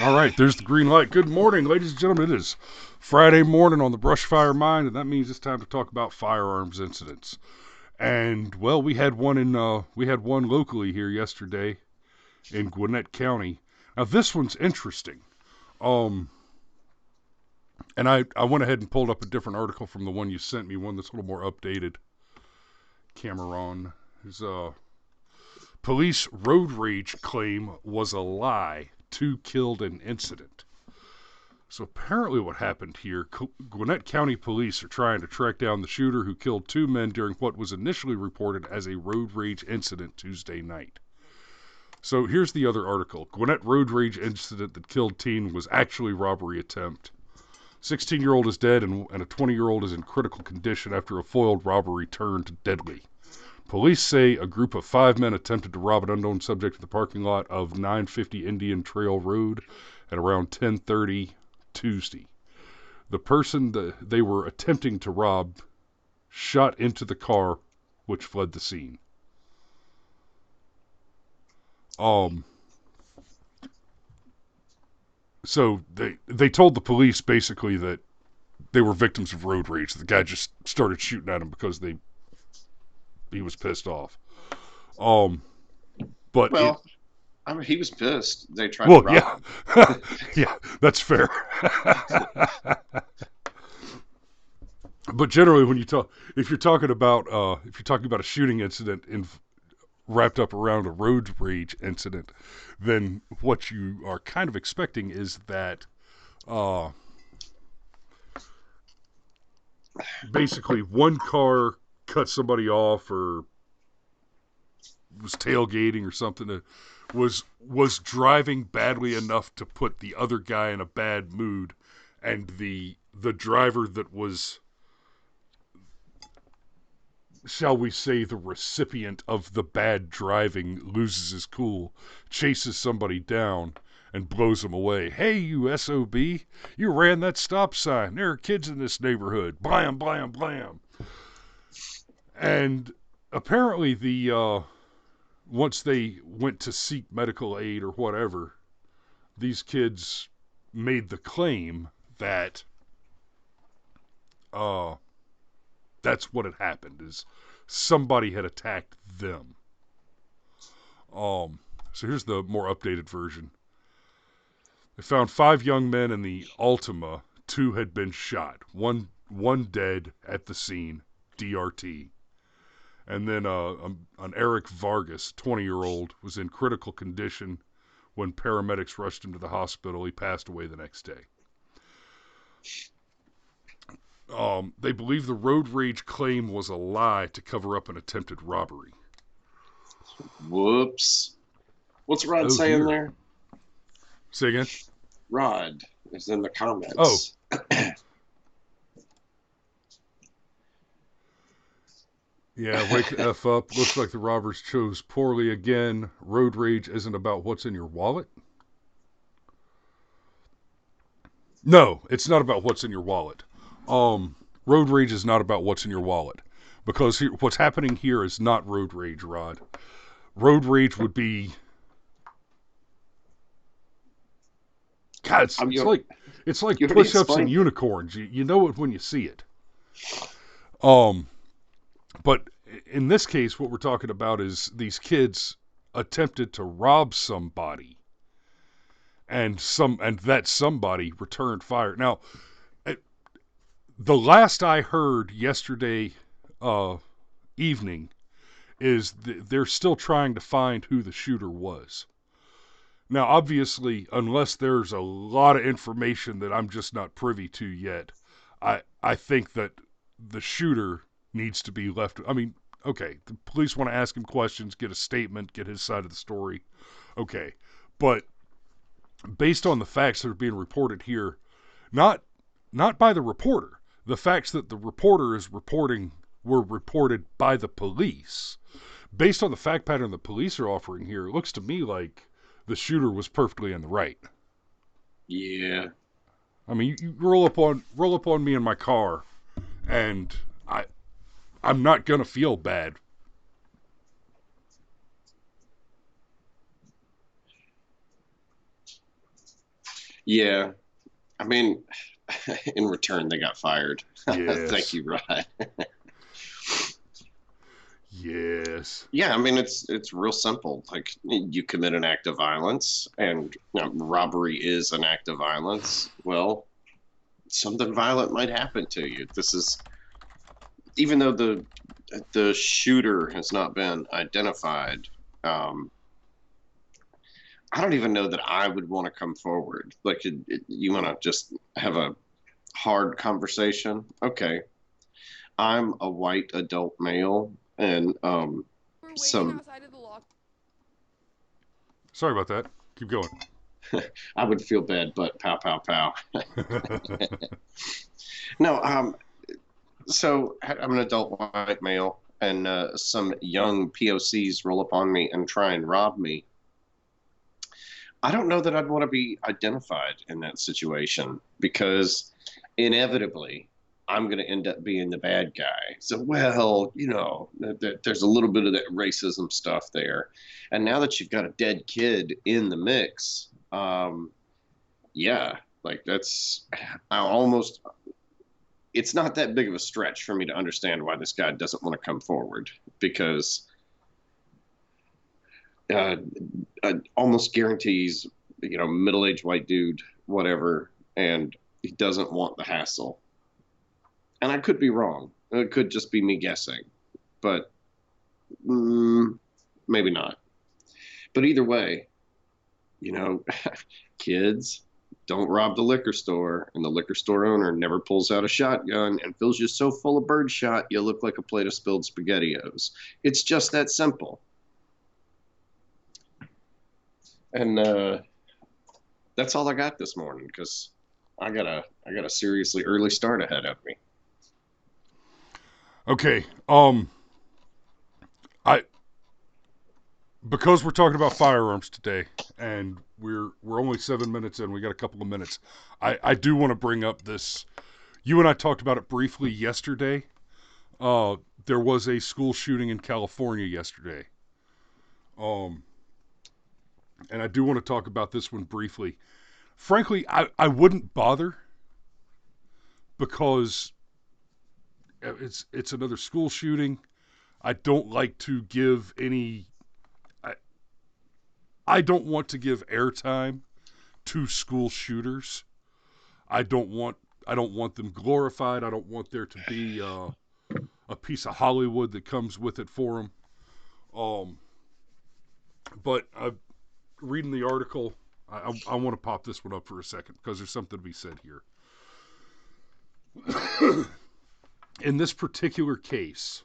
All right, there's the green light. Good morning, ladies and gentlemen. It is Friday morning on the Brushfire Mind, and that means it's time to talk about firearms incidents. And well, we had one locally here yesterday in Gwinnett County. Now this one's interesting. Um, and I went ahead and pulled up a different article from the one you sent me, one that's a little more updated. Cameron, his police road rage claim was a lie. Two killed in incident. So apparently what happened here, Gwinnett County Police are trying to track down the shooter who killed two men during what was initially reported as a road rage incident Tuesday night. So here's the other article. Gwinnett road rage incident that killed teen was actually robbery attempt. 16-year-old is dead and a 20-year-old is in critical condition after a foiled robbery turned deadly. Police say a group of 5 men attempted to rob an unknown subject in the parking lot of 950 Indian Trail Road at around 10:30 Tuesday. The person that they were attempting to rob shot into the car, which fled the scene. So they told the police basically that they were victims of road rage. The guy just started shooting at him because he was pissed off. Um, but it Well, I mean, he was pissed. They tried to well, rob yeah, him. yeah, that's fair. But generally, when you talk, if you're talking about a shooting incident wrapped up around a road rage incident, then what you are kind of expecting is that uh, basically one car cut somebody off or was tailgating or something that was driving badly enough to put the other guy in a bad mood, and the driver that was, shall we say, the recipient of the bad driving loses his cool, chases somebody down, and blows them away. Hey, you SOB, you ran that stop sign. There are kids in this neighborhood. Blam, blam, blam. And apparently once they went to seek medical aid or whatever, these kids made the claim that uh, that's what had happened, is somebody had attacked them. So here's the more updated version. They found 5 young men in the Altima. 2 had been shot. One dead at the scene, DRT. And then an Eric Vargas, 20-year-old, was in critical condition when paramedics rushed him to the hospital. He passed away the next day. They believe the road rage claim was a lie to cover up an attempted robbery. Whoops. What's Rod Oh saying dear. there? Say again? Rod is in the Oh, comments. yeah, wake the F up. Looks like the robbers chose poorly again. Road rage isn't about what's in your wallet. No, it's not about what's in your wallet. Road rage is not about what's in your wallet. Because what's happening here is not road rage, Rod. Road rage would be, God, I'm it's like you already push-ups and explained it. unicorns. You know it when you see it. Um, but in this case, what we're talking about is these kids attempted to rob somebody, and that somebody returned fire. Now, the last I heard yesterday uh, evening is they're still trying to find who the shooter was. Now, obviously, unless there's a lot of information that I'm just not privy to yet, I think that the shooter needs to be left. I mean, okay, the police want to ask him questions, get a statement, get his side of the story. Okay, but based on the facts that are being reported here, not not by the reporter, the facts that the reporter is reporting were reported by the police. Based on the fact pattern the police are offering here, it looks to me like the shooter was perfectly in the right. Yeah. I mean, you roll up on me in my car, and I'm not gonna feel bad. Yeah. I mean, in return, they got fired. Thank Yes. you, Rod. Yes. Yeah, I mean it's real simple. Like you commit an act of violence, and robbery is an act of violence. Well, something violent might happen to you. This is even though the shooter has not been identified. Um, I don't even know that I would want to come forward. Like you want to just have a hard conversation. Okay, I'm a white adult male, and We're waiting some outside of the lock. Sorry about that. Keep going. I would feel bad, but pow pow pow. No, so I'm an adult white male, and some young POCs roll upon me and try and rob me. I don't know that I'd want to be identified in that situation because inevitably I'm going to end up being the bad guy. So, well, there's a little bit of that racism stuff there. And now that you've got a dead kid in the mix, yeah, like I almost, it's not that big of a stretch for me to understand why this guy doesn't want to come forward because uh, almost guarantees, middle-aged white dude, whatever, and he doesn't want the hassle. And I could be wrong. It could just be me guessing, but maybe not. But either way, you know, kids don't rob the liquor store, and the liquor store owner never pulls out a shotgun and fills you so full of birdshot you look like a plate of spilled SpaghettiOs. It's just that simple. And that's all I got this morning because I got a seriously early start ahead of me. Okay. I because we're talking about firearms today, and we're only 7 minutes in. We got a couple of minutes. I do want to bring up this. You and I talked about it briefly yesterday. There was a school shooting in California yesterday. Um, and I do want to talk about this one briefly. Frankly, I wouldn't bother because it's another school shooting. I don't like to give any. I, I don't want to give airtime to school shooters. I don't want I don't want them glorified. I don't want there to be a piece of Hollywood that comes with it for them. Um, but reading the article, I want to pop this one up for a second because there's something to be said here. In this particular case,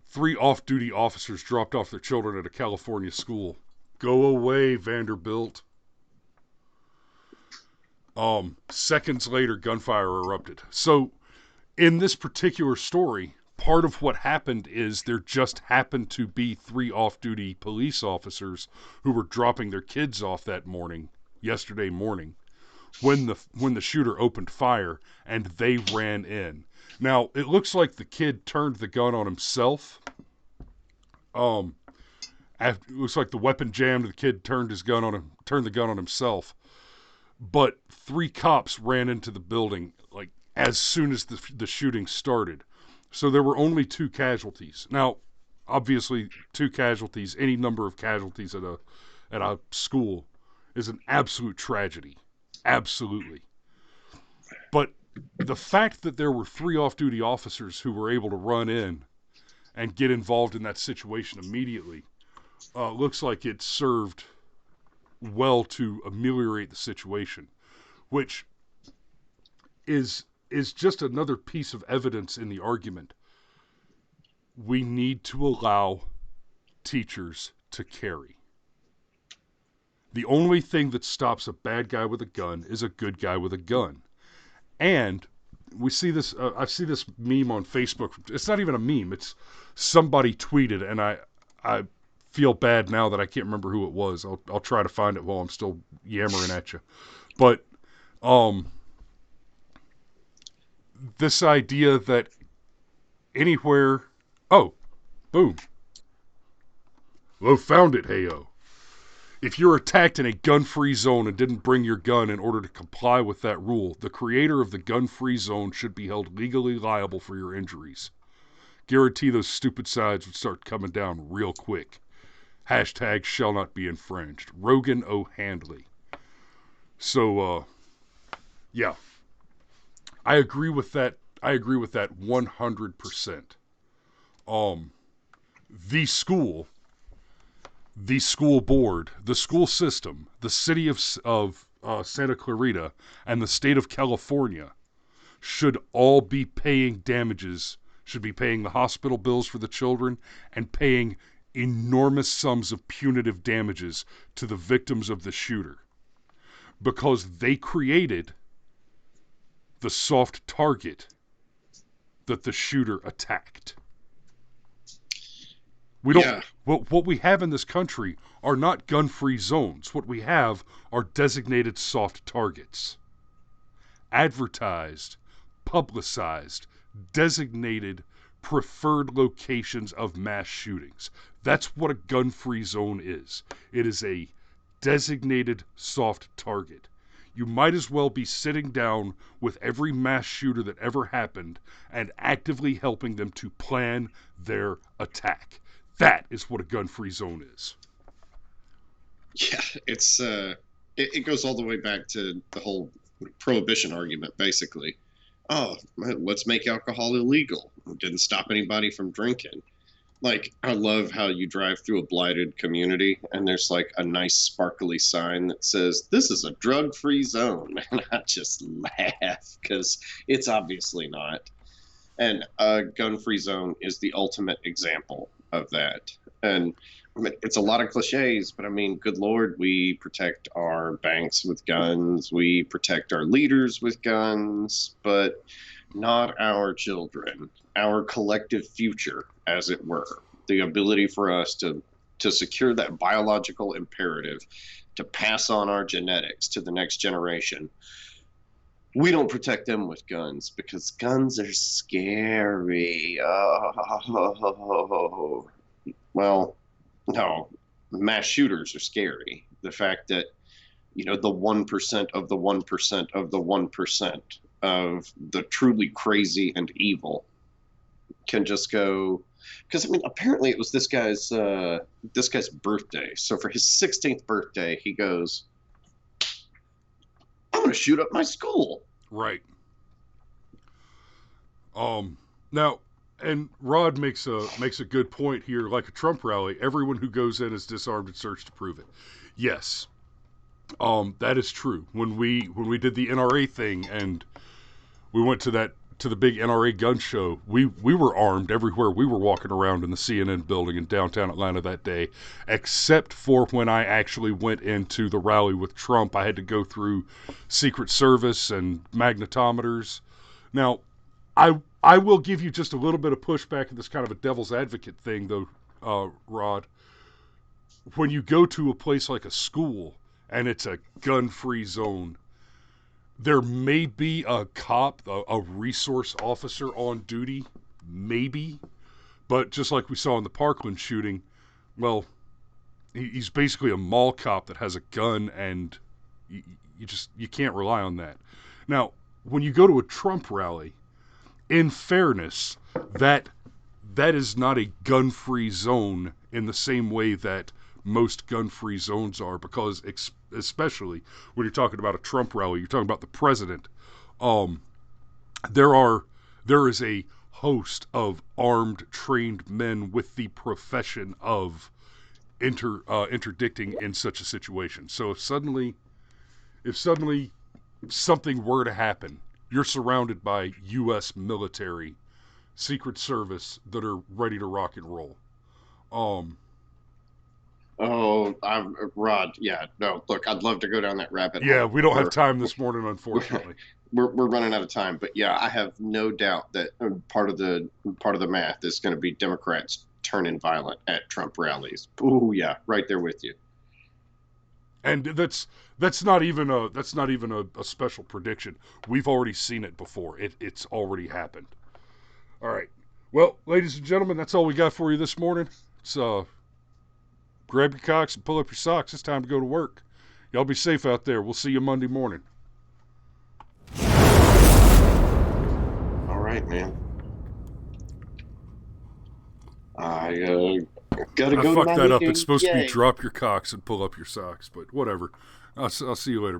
three off-duty officers dropped off their children at a California school. Go away, Vanderbilt. Seconds later, gunfire erupted. So, in this particular story, part of what happened is there just happened to be three off-duty police officers who were dropping their kids off that morning, yesterday morning, when the shooter opened fire and they ran in. Now, it looks like the kid turned the gun on himself. It looks like the weapon jammed. The kid turned the gun on himself. But three cops ran into the building like as soon as the shooting started. So there were only two casualties. Now, obviously, two casualties, any number of casualties at a school, is an absolute tragedy. Absolutely. But the fact that there were three off-duty officers who were able to run in and get involved in that situation immediately looks like it served well to ameliorate the situation, which is just another piece of evidence in the argument. We need to allow teachers to carry. The only thing that stops a bad guy with a gun is a good guy with a gun. And we see this. I see this meme on Facebook. It's not even a meme. It's somebody tweeted, and I feel bad now that I can't remember who it was. I'll try to find it while I'm still yammering at you. But this idea that anywhere, oh, boom, well, found it, heyo. If you're attacked in a gun-free zone and didn't bring your gun in order to comply with that rule, the creator of the gun-free zone should be held legally liable for your injuries. Guarantee those stupid signs would start coming down real quick. Hashtag shall not be infringed. Rogan O'Handley. So, yeah, I agree with that. I agree with that 100%. The school, the school board, the school system, the city of Santa Clarita, and the state of California should all be paying damages, should be paying the hospital bills for the children, and paying enormous sums of punitive damages to the victims of the shooter. Because they created the soft target that the shooter attacked. We don't. Yeah. What we have in this country are not gun-free zones. What we have are designated soft targets, advertised, publicized, designated, preferred locations of mass shootings. That's what a gun-free zone is. It is a designated soft target. You might as well be sitting down with every mass shooter that ever happened and actively helping them to plan their attack. That is what a gun-free zone is. Yeah, it goes all the way back to the whole prohibition argument, basically. Oh, let's make alcohol illegal. It didn't stop anybody from drinking. Like, I love how you drive through a blighted community and there's like a nice sparkly sign that says, "This is a drug-free zone." And I just laugh because it's obviously not. And a gun-free zone is the ultimate example of that. And I mean, it's a lot of cliches, but I mean, good Lord, we protect our banks with guns, we protect our leaders with guns, but not our children, our collective future, as it were. The ability for us to secure that biological imperative to pass on our genetics to the next generation. We don't protect them with guns because guns are scary. Oh. Well, no, mass shooters are scary. The fact that, the 1% of the 1% of the 1% of the truly crazy and evil can just go. Because I mean, apparently it was this guy's birthday. So for his 16th birthday, he goes, "I'm going to shoot up my school." Right. Now, and Rod makes a good point here. Like a Trump rally, everyone who goes in is disarmed and searched to prove it. Yes, that is true. When we did the NRA thing and we went to the big NRA gun show, we were armed everywhere. We were walking around in the CNN building in downtown Atlanta that day, except for when I actually went into the rally with Trump. I had to go through Secret Service and magnetometers. Now, I will give you just a little bit of pushback in this kind of a devil's advocate thing, though, Rod. When you go to a place like a school and it's a gun-free zone, there may be a cop, a resource officer on duty, maybe. But just like we saw in the Parkland shooting, well, he's basically a mall cop that has a gun, and you can't rely on that. Now, when you go to a Trump rally, in fairness, that is not a gun-free zone in the same way that most gun-free zones are, because especially when you're talking about a Trump rally, you're talking about the president. There is a host of armed, trained men with the profession of interdicting in such a situation. So if suddenly something were to happen, you're surrounded by U.S. military, Secret Service that are ready to rock and roll. Rod, yeah, no, look, I'd love to go down that rabbit hole. Yeah, we don't have time this morning, unfortunately. We're running out of time, but yeah, I have no doubt that part of the math is going to be Democrats turning violent at Trump rallies. Ooh, yeah, right there with you. And that's not even a special prediction. We've already seen it before. It's already happened. All right. Well, ladies and gentlemen, that's all we got for you this morning. It's grab your cocks and pull up your socks. It's time to go to work. Y'all be safe out there. We'll see you Monday morning. All right, man. I gotta go to fucked my that up. meeting. It's supposed to be Yay. drop your cocks and pull up your socks, but whatever. I'll see you later, brother.